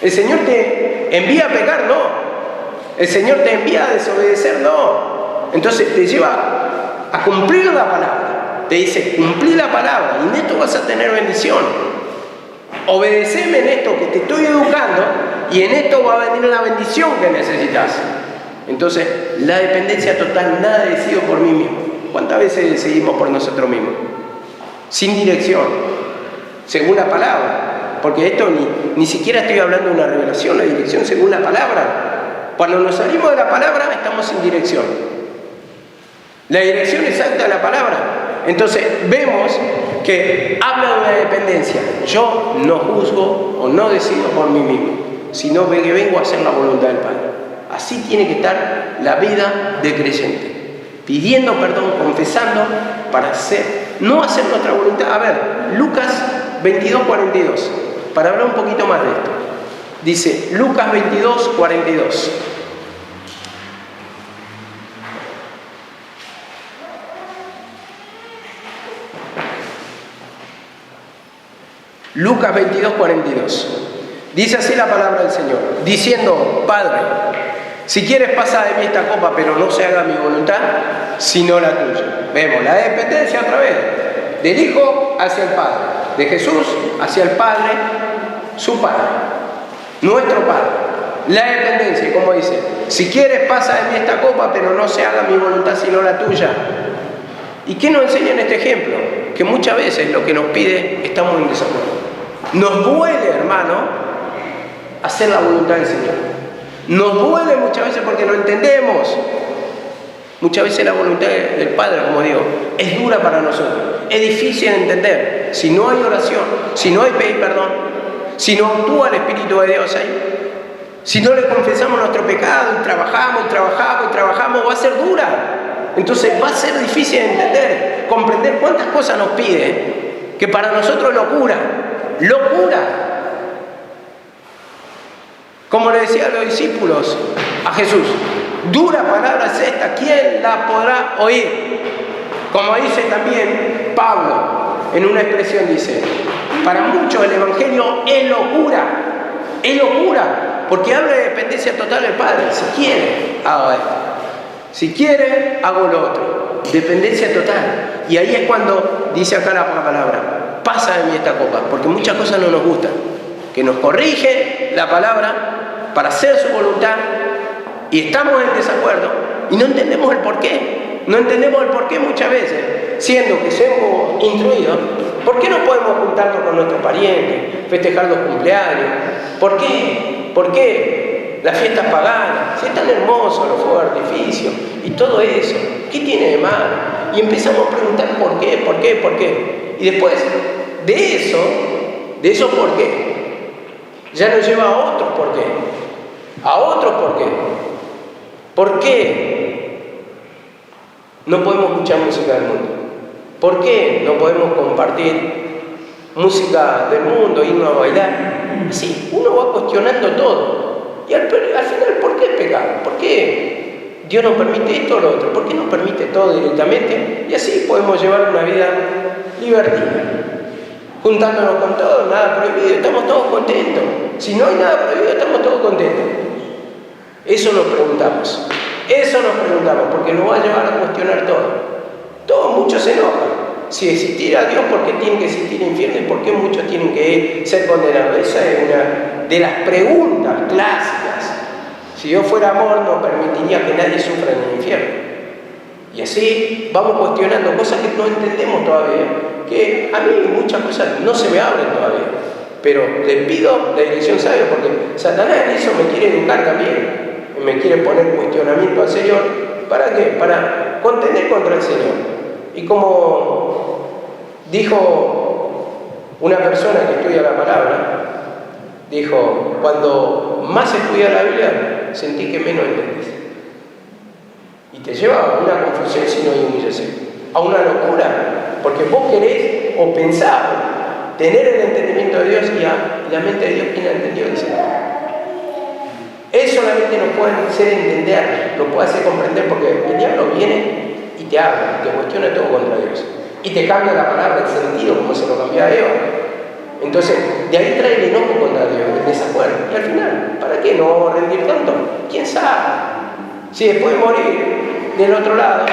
¿El Señor te envía a pecar? No. ¿El Señor te envía a desobedecer? No. Entonces te lleva a cumplir la palabra. Te dice, cumplí la palabra y en esto vas a tener bendición. Obedeceme en esto que te estoy educando y en esto va a venir la bendición que necesitas. Entonces, la dependencia total, nada decido por mí mismo. ¿Cuántas veces decidimos por nosotros mismos? Sin dirección, según la palabra. Porque esto ni siquiera estoy hablando de una revelación, la dirección según la palabra. Cuando nos salimos de la palabra, estamos sin dirección. La dirección exacta de la palabra. Entonces, vemos que habla de una dependencia. Yo no juzgo o no decido por mí mismo, sino que vengo a hacer la voluntad del Padre. Así tiene que estar la vida del creyente. Pidiendo perdón, confesando, para no hacer nuestra voluntad. A ver, Lucas 22:42, para hablar un poquito más de esto. Dice, Lucas 22:42. Lucas 22:42. Dice así la palabra del Señor, diciendo, Padre, si quieres pasa de mí esta copa, pero no se haga mi voluntad, sino la tuya. Vemos la dependencia otra vez, del Hijo hacia el Padre, de Jesús hacia el Padre, su Padre, nuestro Padre. La dependencia, como dice, si quieres pasa de mí esta copa, pero no se haga mi voluntad, sino la tuya. ¿Y qué nos enseña en este ejemplo? Que muchas veces lo que nos pide estamos en desacuerdo. Nos duele, hermano, hacer la voluntad del Señor. Nos duele muchas veces porque no entendemos. Muchas veces la voluntad del Padre, como digo, es dura para nosotros. Es difícil de entender. Si no hay oración, si no hay pedir perdón, si no actúa el Espíritu de Dios ahí, si no le confesamos nuestro pecado y trabajamos, va a ser dura. Entonces va a ser difícil de entender, comprender cuántas cosas nos pide, que para nosotros es locura. Como le decía a los discípulos, a Jesús, dura palabra es esta, ¿quién la podrá oír? Como dice también Pablo, en una expresión dice, para muchos el Evangelio es locura, porque habla de dependencia total del Padre. Si quiere, hago esto. Si quiere, hago lo otro. Dependencia total. Y ahí es cuando dice acá la palabra, pasa de mí esta copa, porque muchas cosas no nos gustan. Que nos corrige la palabra para hacer su voluntad y estamos en desacuerdo y no entendemos el porqué. No entendemos el porqué muchas veces, siendo que somos instruidos. ¿Por qué no podemos juntarnos con nuestros parientes, festejar los cumpleaños? ¿Por qué? ¿Por qué? Las fiestas paganas, si es tan hermoso los fuegos de artificio y todo eso, ¿qué tiene de malo? Y empezamos a preguntar por qué. Y después de eso por qué, ya nos lleva a otros por qué. ¿Por qué no podemos escuchar música del mundo? ¿Por qué no podemos compartir música del mundo, irnos a bailar? Así, uno va cuestionando todo. Y al final, ¿por qué pecado? ¿Por qué Dios nos permite esto o lo otro? ¿Por qué nos permite todo directamente? Y así podemos llevar una vida libertina. Juntándonos con todo, nada prohibido, estamos todos contentos. Si no hay nada prohibido, estamos todos contentos. Eso nos preguntamos, porque nos va a llevar a cuestionar todo. Muchos se enojan. Si existiera Dios, ¿por qué tiene que existir infierno? ¿Y por qué muchos tienen que ser condenados? Esa es una de las preguntas clásicas. Si Dios fuera amor, no permitiría que nadie sufra en el infierno. Y así vamos cuestionando cosas que no entendemos todavía, que a mí muchas cosas no se me abren todavía. Pero le pido la dirección sabia, porque Satanás en eso me quiere educar también. Me quiere poner cuestionamiento al Señor. ¿Para qué? Para contender contra el Señor. Y como dijo una persona que estudia la palabra, dijo, cuando más estudias la Biblia, sentí que menos entendés. Y te lleva a una confusión si no hay humillación, a una locura, porque vos querés o pensás tener el entendimiento de Dios y la mente de Dios, ¿quién la entendió? Dice, Él solamente nos puede hacer entender, nos puede hacer comprender, porque el diablo viene y te habla, te cuestiona todo contra Dios. Y te cambia la palabra, el sentido, como se lo cambió a Eva. Entonces, de ahí trae el enojo contra Dios, el desacuerdo. Y al final, ¿para qué no rendir tanto? ¿Quién sabe? Si después de morir del otro lado,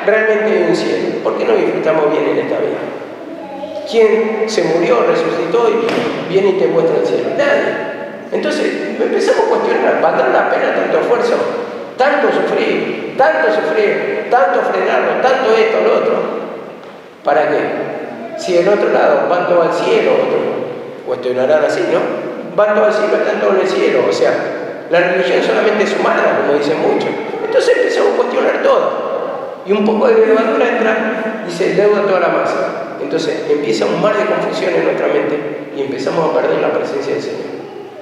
realmente hay un cielo. ¿Por qué no disfrutamos bien en esta vida? ¿Quién se murió, resucitó y viene y te muestra el cielo? Nadie. Entonces, empezamos a cuestionar, ¿valdrá la pena tanto esfuerzo? Tanto sufrir, tanto frenarnos, tanto esto, lo otro. ¿Para qué? Si del otro lado van todos al cielo, otros cuestionarán así, ¿no? Van todos al cielo, están todos en el cielo. O sea, la religión solamente es humana, como dicen muchos. Entonces empezamos a cuestionar todo. Y un poco de levadura entra y se deuda toda la masa. Entonces empieza un mar de confusión en nuestra mente y empezamos a perder la presencia del Señor.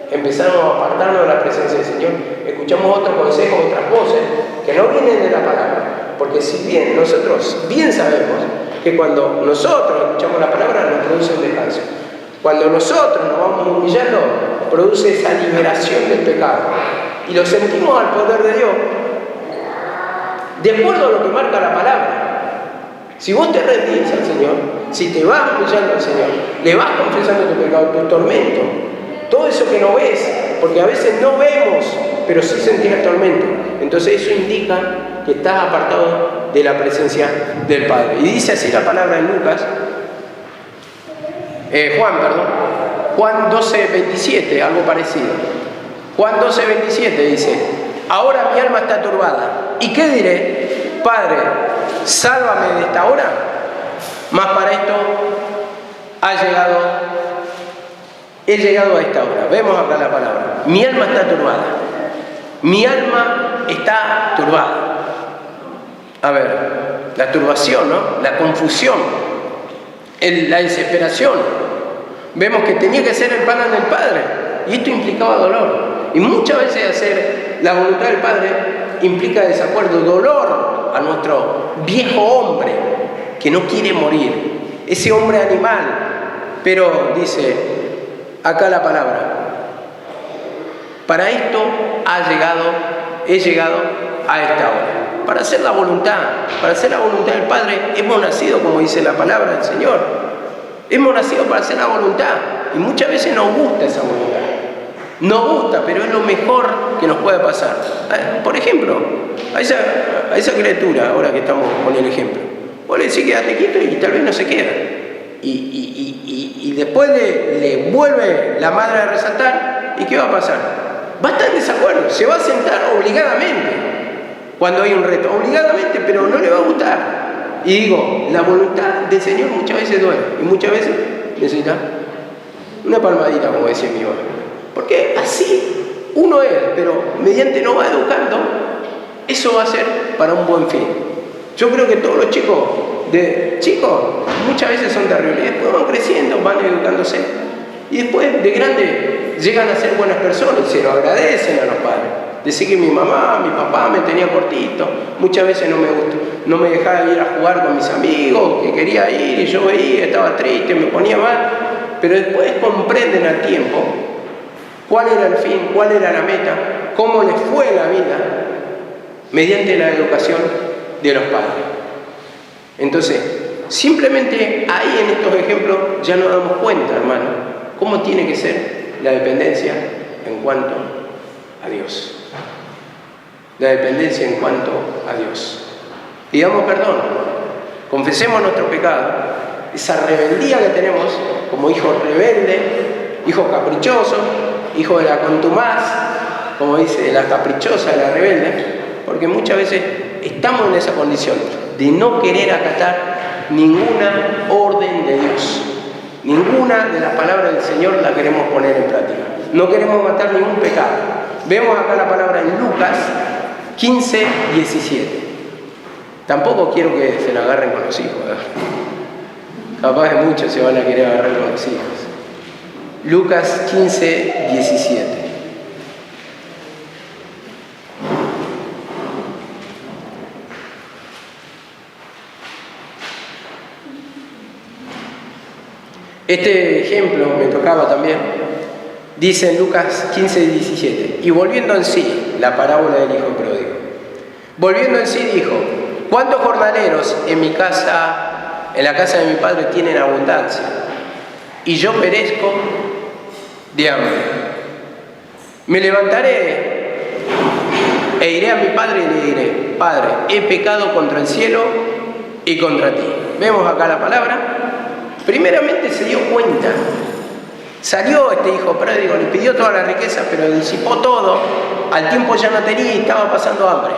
Empezamos a apartarnos de la presencia del Señor. Escuchamos otros consejos, otras voces que no vienen de la palabra. Porque si bien nosotros bien sabemos que cuando nosotros escuchamos la palabra nos produce un descanso. Cuando nosotros nos vamos humillando, produce esa liberación del pecado. Y lo sentimos al poder de Dios, de acuerdo a lo que marca la palabra. Si vos te rendís al Señor, si te vas humillando al Señor, le vas confesando tu pecado, tu tormento, todo eso que no ves, porque a veces no vemos, pero sí sentís el tormento. Entonces eso indica que estás apartado de la presencia del Padre. Y dice así la palabra en Lucas, Juan 12:27, algo parecido. Juan 12:27 dice, ahora mi alma está turbada. ¿Y qué diré? Padre, sálvame de esta hora. Mas para esto he llegado a esta hora. Vemos acá la palabra. Mi alma está turbada. Mi alma está turbada. A ver, la turbación, ¿no? La confusión, la desesperación. Vemos que tenía que ser el plan del Padre. Y esto implicaba dolor. Y muchas veces hacer la voluntad del Padre implica desacuerdo, dolor a nuestro viejo hombre que no quiere morir. Ese hombre animal. Pero dice acá la palabra, para esto he llegado a esta hora. Para hacer la voluntad del Padre hemos nacido, como dice la palabra del Señor. Hemos nacido para hacer la voluntad y muchas veces nos gusta esa voluntad. Nos gusta, pero es lo mejor que nos puede pasar. Por ejemplo, a esa criatura, ahora que estamos con el ejemplo, vos le decís quédate quieto y tal vez no se queda. Y después le vuelve la madre a resaltar, ¿y qué va a pasar? Va a estar en desacuerdo, se va a sentar obligadamente cuando hay un reto, obligadamente, pero no le va a gustar. Y digo, la voluntad del Señor muchas veces duele y muchas veces necesita una palmadita, como decía mi mamá. Porque así uno es, pero mediante no va educando, eso va a ser para un buen fin. Yo creo que todos los chicos muchas veces son terribles, después van creciendo, van educándose y después de grande llegan a ser buenas personas y se lo agradecen a los padres. Decir que mi mamá, mi papá me tenía cortito, muchas veces no me dejaba ir a jugar con mis amigos, que quería ir y yo veía, estaba triste, me ponía mal, pero después comprenden al tiempo cuál era el fin, cuál era la meta, cómo les fue la vida mediante la educación de los padres. Entonces, simplemente ahí en estos ejemplos ya nos damos cuenta, hermano, cómo tiene que ser la dependencia en cuanto a Dios. La dependencia en cuanto a Dios. Pidamos perdón, confesemos nuestro pecado, esa rebeldía que tenemos como hijos rebeldes, hijos caprichosos, hijos de la contumaz, como dice la caprichosa, la rebelde, porque muchas veces estamos en esa condición de no querer acatar ninguna orden de Dios. Ninguna de las palabras del Señor la queremos poner en práctica. No queremos matar ningún pecado. Vemos acá la palabra en Lucas 15, 17. Tampoco quiero que se la agarren con los hijos, ¿verdad? Capaz de muchos se van a querer agarrar con los hijos. Lucas 15, 17. Este ejemplo me tocaba también. Dice en Lucas 15, 17. Y volviendo en sí, la parábola del hijo pródigo. Volviendo en sí dijo, ¿cuántos jornaleros en la casa de mi padre tienen abundancia? Y yo perezco de hambre. Me levantaré e iré a mi padre y le diré, Padre, he pecado contra el cielo y contra ti. Vemos acá la palabra. Primeramente se dio cuenta. Salió este hijo pródigo, le pidió toda la riqueza, pero disipó todo. Al tiempo ya no tenía y estaba pasando hambre.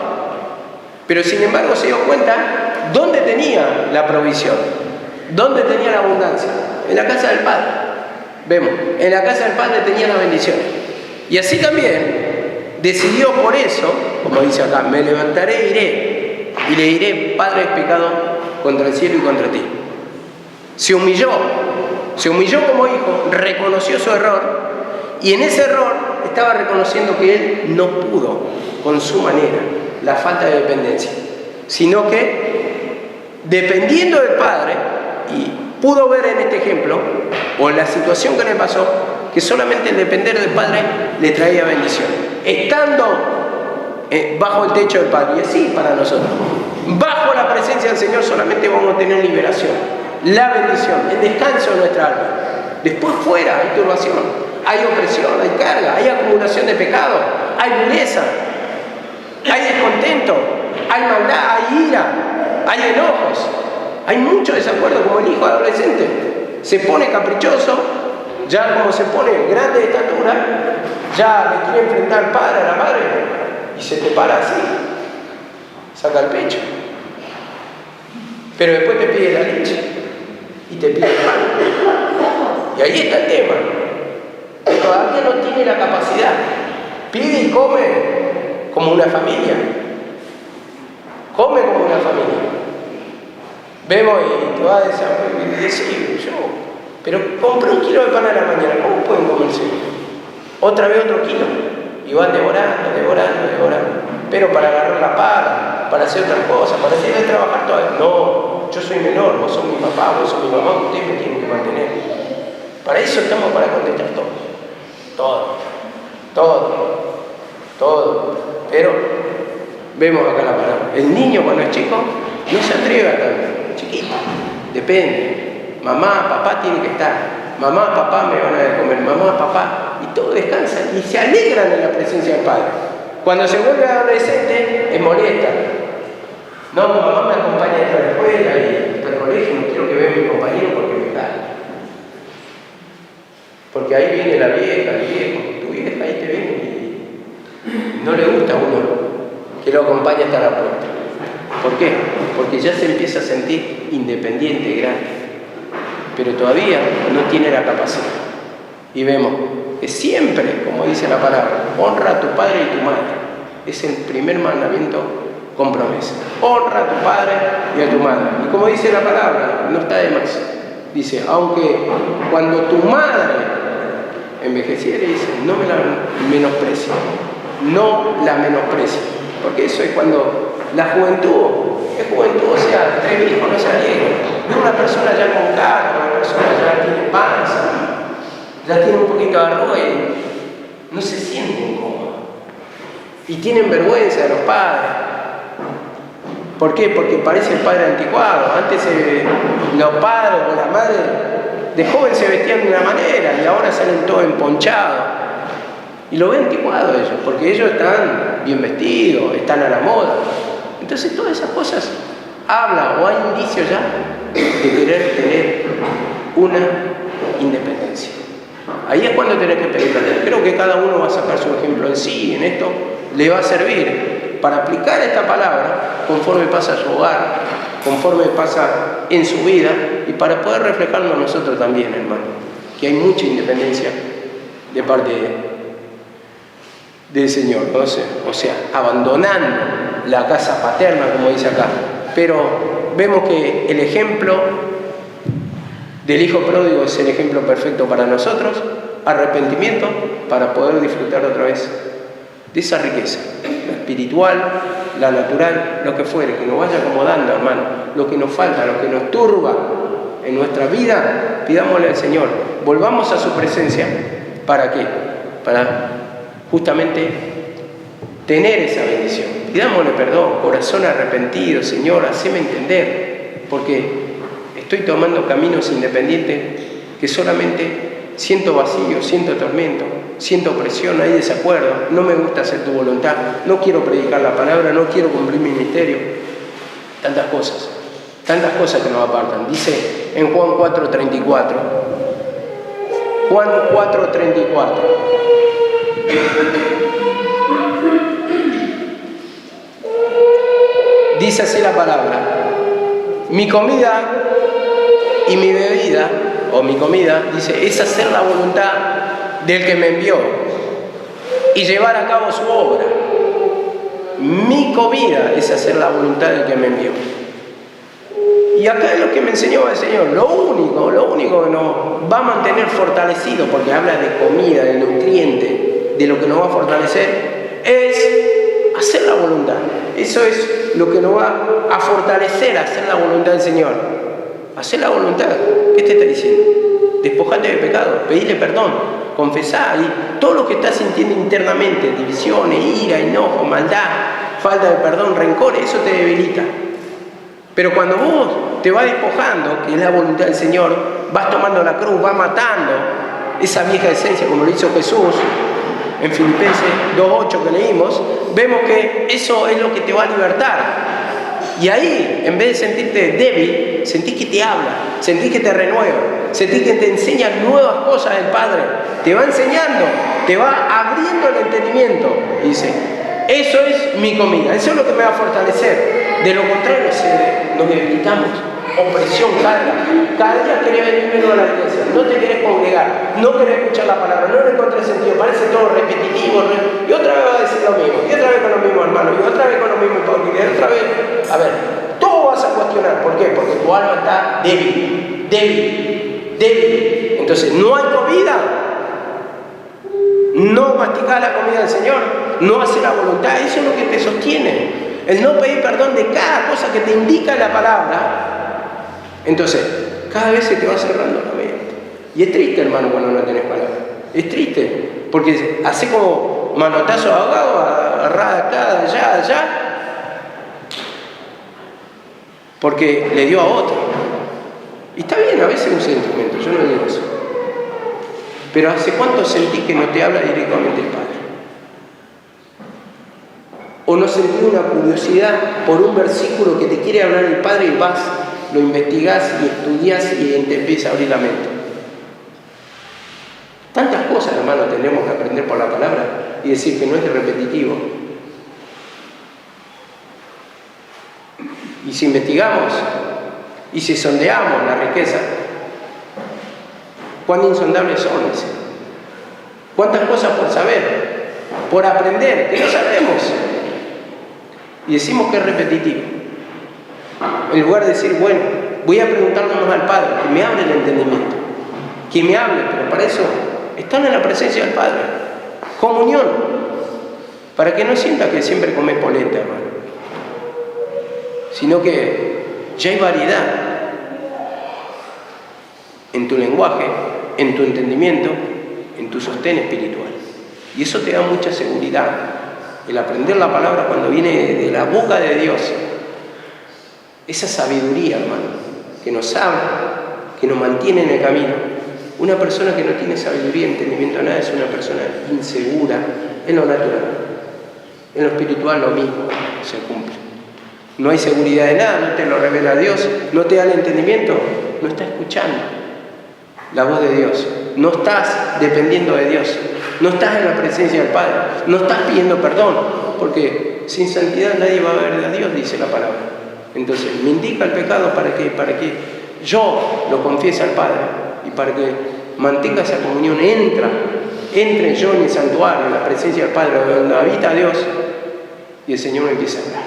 Pero sin embargo se dio cuenta dónde tenía la provisión, dónde tenía la abundancia. En la casa del Padre. Vemos, en la casa del Padre tenía la bendición. Y así también decidió por eso, como dice acá, me levantaré e iré. Y le diré, Padre, he pecado contra el cielo y contra ti. Se humilló como hijo, reconoció su error y en ese error estaba reconociendo que él no pudo con su manera, la falta de dependencia, sino que dependiendo del Padre, y pudo ver en este ejemplo o en la situación que le pasó, que solamente el depender del Padre le traía bendición, estando bajo el techo del Padre. Y así para nosotros, bajo la presencia del Señor solamente vamos a tener liberación, la bendición, el descanso de nuestra alma. Después fuera hay turbación, hay opresión, hay carga, hay acumulación de pecado, hay dureza, hay descontento, hay maldad, hay ira, hay enojos, hay mucho desacuerdo, como el hijo adolescente. Se pone caprichoso, ya como se pone grande de estatura, ya le quiere enfrentar al padre, a la madre, y se te para así, saca el pecho. Pero después te pide la leche y te pide el pan. Y ahí está el tema. Todavía no tiene la capacidad. Pide y come como una familia. Come como una familia. Vemos y te va a decir, pero compré 1 kilo de pan a la mañana, ¿cómo pueden comerse? Otra vez otro kilo. Y van devorando. Pero para agarrar la pala, para hacer otra cosa, para ir a trabajar todavía. No, yo soy menor, vos sos mi papá, vos sos mi mamá, ustedes me tienen que mantener. Para eso estamos, para contestar todo. Pero vemos acá la palabra. El niño cuando es chico no se atreve a tanto, chiquito, depende. Mamá, papá tiene que estar. Mamá, papá me van a dar de comer. Mamá, papá. Y todos descansan y se alegran en la presencia del Padre. Cuando se vuelve adolescente, es molesta. No, mamá me acompaña a la escuela y al colegio, no quiero que vea a mi compañero porque me cae. Porque ahí viene la vieja, el viejo, tu vieja ahí te viene y no le gusta a uno que lo acompañe hasta la puerta. ¿Por qué? Porque ya se empieza a sentir independiente, grande, pero todavía no tiene la capacidad. Y vemos que siempre, como dice la palabra, honra a tu padre y tu madre. Es el primer mandamiento con promesa. Honra a tu padre y a tu madre. Y como dice la palabra, no está de más. Dice, aunque cuando tu madre envejeciere, dice, no me la menosprecie. No la menosprecie. Porque eso es cuando la juventud, es juventud, o sea, 3 hijos no se alieguen. Ve una persona ya con cara, una persona ya tiene panza, ya tiene un poquito de arroz y no se sienten cómodos. Y tienen vergüenza de los padres. ¿Por qué? Porque parece el padre anticuado. Antes los padres o la madre de joven se vestían de una manera y ahora salen todos emponchados. Y lo ven anticuado ellos, porque ellos están bien vestidos, están a la moda. Entonces todas esas cosas hablan o hay indicios ya de querer tener una independencia. Ahí es cuando tenés que pedirle. Creo que cada uno va a sacar su ejemplo en sí, en esto le va a servir para aplicar esta palabra conforme pasa a su hogar, conforme pasa en su vida y para poder reflejarlo nosotros también, hermano, que hay mucha independencia de parte del Señor, ¿no? O sea, abandonando la casa paterna, como dice acá. Pero vemos que el ejemplo del hijo pródigo es el ejemplo perfecto para nosotros, arrepentimiento para poder disfrutar otra vez de esa riqueza, la espiritual, la natural, lo que fuere, que nos vaya acomodando, hermano, lo que nos falta, lo que nos turba en nuestra vida, pidámosle al Señor, volvamos a su presencia. ¿Para qué? Para justamente tener esa bendición. Pidámosle perdón, corazón arrepentido, Señor, haceme entender, porque estoy tomando caminos independientes que solamente siento vacío, siento tormento, siento presión, hay desacuerdo, no me gusta hacer tu voluntad, no quiero predicar la palabra, no quiero cumplir mi ministerio. Tantas cosas que nos apartan. Dice en Juan 4:34, Juan 4:34, dice así la palabra: mi comida y mi bebida, o mi comida, dice, es hacer la voluntad del que me envió y llevar a cabo su obra. Mi comida es hacer la voluntad del que me envió. Y acá es lo que me enseñó el Señor. Lo único que nos va a mantener fortalecidos, porque habla de comida, de nutriente, de lo que nos va a fortalecer, es hacer la voluntad. Eso es lo que nos va a fortalecer, hacer la voluntad del Señor. Hacer la voluntad. ¿Qué te está diciendo? Despojate de pecado, pedirle perdón, confesar y todo lo que estás sintiendo internamente, divisiones, ira, enojo, maldad, falta de perdón, rencor, eso te debilita. Pero cuando vos te vas despojando, que es la voluntad del Señor, vas tomando la cruz, vas matando esa vieja esencia, como lo hizo Jesús en Filipenses 2:8 que leímos, vemos que eso es lo que te va a libertar. Y ahí, en vez de sentirte débil, sentís que te habla, sentís que te renueva, sentís que te enseña nuevas cosas del Padre, te va enseñando, te va abriendo el entendimiento. Y dice, eso es mi comida, eso es lo que me va a fortalecer. De lo contrario, nos debilitamos, opresión, carga. Cada día querés venir menos a la iglesia, no te querés congregar, no querés escuchar la palabra, no le encontrás sentido, parece todo repetitivo, y otra vez va a decir lo mismo, y otra vez con los mismos hermanos, y otra vez con los mismos hipócritas, y otra vez. A ver, todo vas a cuestionar. ¿Por qué? Porque tu alma está débil. Entonces, no hay comida. No masticar la comida del Señor, no hacer la voluntad, eso es lo que te sostiene. El no pedir perdón de cada cosa que te indica la palabra. Entonces, cada vez se te va cerrando la mente. Y es triste, hermano, cuando no tenés palabra. Es triste, porque así como manotazo ahogado, agarrada acá, allá, porque le dio a otro. Y está bien, a veces es un sentimiento, yo no digo eso. Pero ¿hace cuánto sentís que no te habla directamente el Padre? ¿O no sentís una curiosidad por un versículo que te quiere hablar el Padre y vas, lo investigás y estudiás y te empieza a abrir la mente? Tantas cosas, hermano, tenemos que aprender por la palabra y decir que no es repetitivo. Y si investigamos y si sondeamos la riqueza, ¿cuán insondables son? ¿Cuántas cosas por saber, por aprender, que no sabemos? Y decimos que es repetitivo. En lugar de decir, bueno, voy a preguntarle más al Padre, que me hable el entendimiento, que me hable, pero para eso están en la presencia del Padre. Comunión, para que no sienta que siempre comes polenta, hermano, sino que ya hay variedad en tu lenguaje, en tu entendimiento, en tu sostén espiritual. Y eso te da mucha seguridad, el aprender la palabra cuando viene de la boca de Dios. Esa sabiduría, hermano, que nos habla, que nos mantiene en el camino. Una persona que no tiene sabiduría, entendimiento a nada, es una persona insegura en lo natural. En lo espiritual lo mismo se cumple. No hay seguridad de nada, no te lo revela Dios, no te da el entendimiento, no estás escuchando la voz de Dios, no estás dependiendo de Dios, no estás en la presencia del Padre, no estás pidiendo perdón, porque sin santidad nadie va a ver a Dios, dice la palabra. Entonces, me indica el pecado para que yo lo confiese al Padre y para que mantenga esa comunión, entre yo en el santuario, en la presencia del Padre, donde habita Dios, y el Señor me empieza a hablar,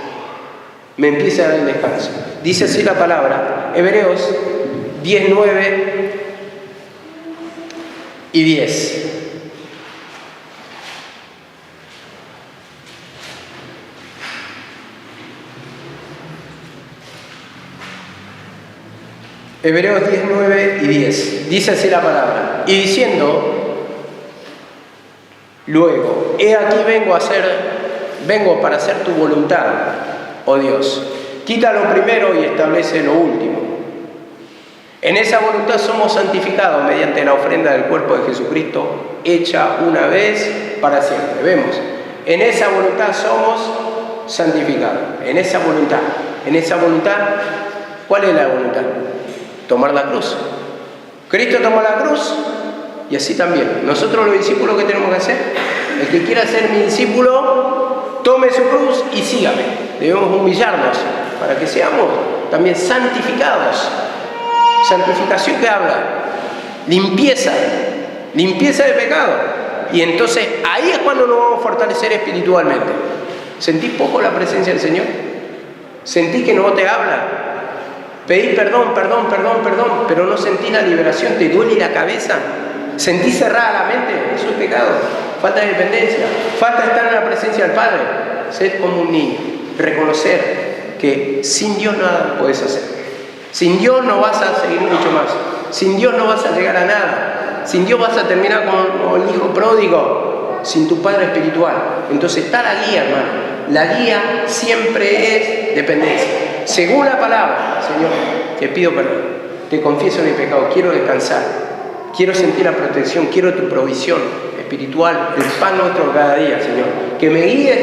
me empieza a dar el descanso. Dice así la palabra, Hebreos 10, 9 y 10. Hebreos 10, 9 y 10. Dice así la palabra. Y diciendo, luego, he aquí vengo para hacer tu voluntad, oh Dios. Quita lo primero y establece lo último. En esa voluntad somos santificados mediante la ofrenda del cuerpo de Jesucristo, hecha una vez para siempre. Vemos, en esa voluntad somos santificados. En esa voluntad, ¿cuál es la voluntad? Tomar la cruz. Cristo tomó la cruz y así también. Nosotros los discípulos, ¿qué tenemos que hacer? El que quiera ser mi discípulo, tome su cruz y sígame. Debemos humillarnos para que seamos también santificados. Santificación que habla, limpieza de pecado. Y entonces ahí es cuando nos vamos a fortalecer espiritualmente. ¿Sentís poco la presencia del Señor? ¿Sentís que no te habla? Pedís perdón, pero no sentís la liberación, te duele la cabeza, sentís cerrada la mente, eso es pecado, falta de dependencia, falta estar en la presencia del Padre. Ser como un niño, reconocer que sin Dios nada puedes hacer, sin Dios no vas a seguir mucho más, sin Dios no vas a llegar a nada, sin Dios vas a terminar como el hijo pródigo, sin tu Padre espiritual. Entonces está la guía, hermano, la guía siempre es dependencia. Según la palabra, Señor, te pido perdón, te confieso mi pecado, quiero descansar, quiero sentir la protección, quiero tu provisión espiritual, el pan nuestro cada día, Señor. Que me guíes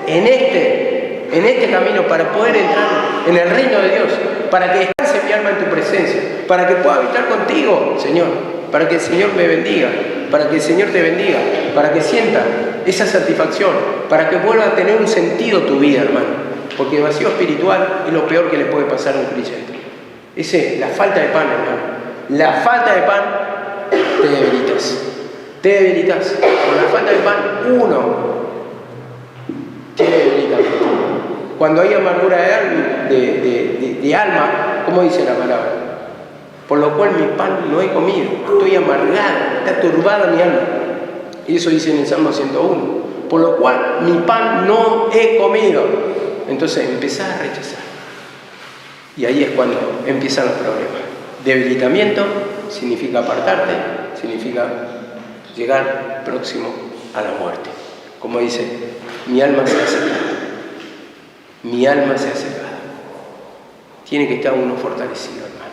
en este camino para poder entrar en el reino de Dios, para que descanse mi alma en tu presencia, para que pueda habitar contigo, Señor, para que el Señor me bendiga, para que el Señor te bendiga, para que sienta esa satisfacción, para que vuelva a tener un sentido tu vida, hermano. Porque el vacío espiritual es lo peor que le puede pasar a un creyente. La falta de pan, hermano. La falta de pan, te debilitas. Con la falta de pan, uno te debilita. Cuando hay amargura de alma, ¿cómo dice la palabra? Por lo cual mi pan no he comido. Estoy amargado, está turbada mi alma. Y eso dice en el Salmo 101. Por lo cual mi pan no he comido. Entonces empezás a rechazar. Y ahí es cuando empiezan los problemas. Debilitamiento significa apartarte, significa llegar próximo a la muerte. Como dice, mi alma se ha secado. Mi alma se ha secado. Tiene que estar uno fortalecido, hermano.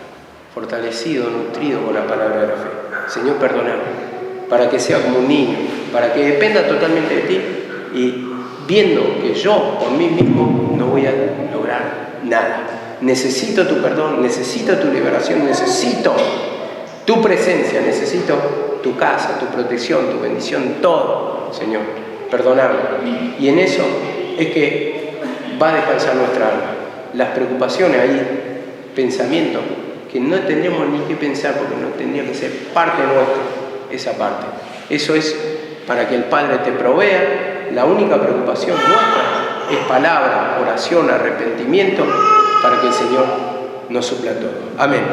fortalecido, nutrido con la palabra de la fe. Señor, perdóname, para que sea como un niño, para que dependa totalmente de ti y viendo que yo por mí mismo no voy a lograr nada. Necesito tu perdón, necesito tu liberación, necesito tu presencia, necesito tu casa, tu protección, tu bendición, todo, Señor. Perdoname. Y en eso es que va a descansar nuestra alma. Las preocupaciones ahí, pensamientos que no tendríamos ni que pensar porque no tendría que ser parte nuestra, esa parte. Eso es para que el Padre te provea. La única preocupación nuestra es palabra, oración, arrepentimiento, para que el Señor nos supla todo. Amén.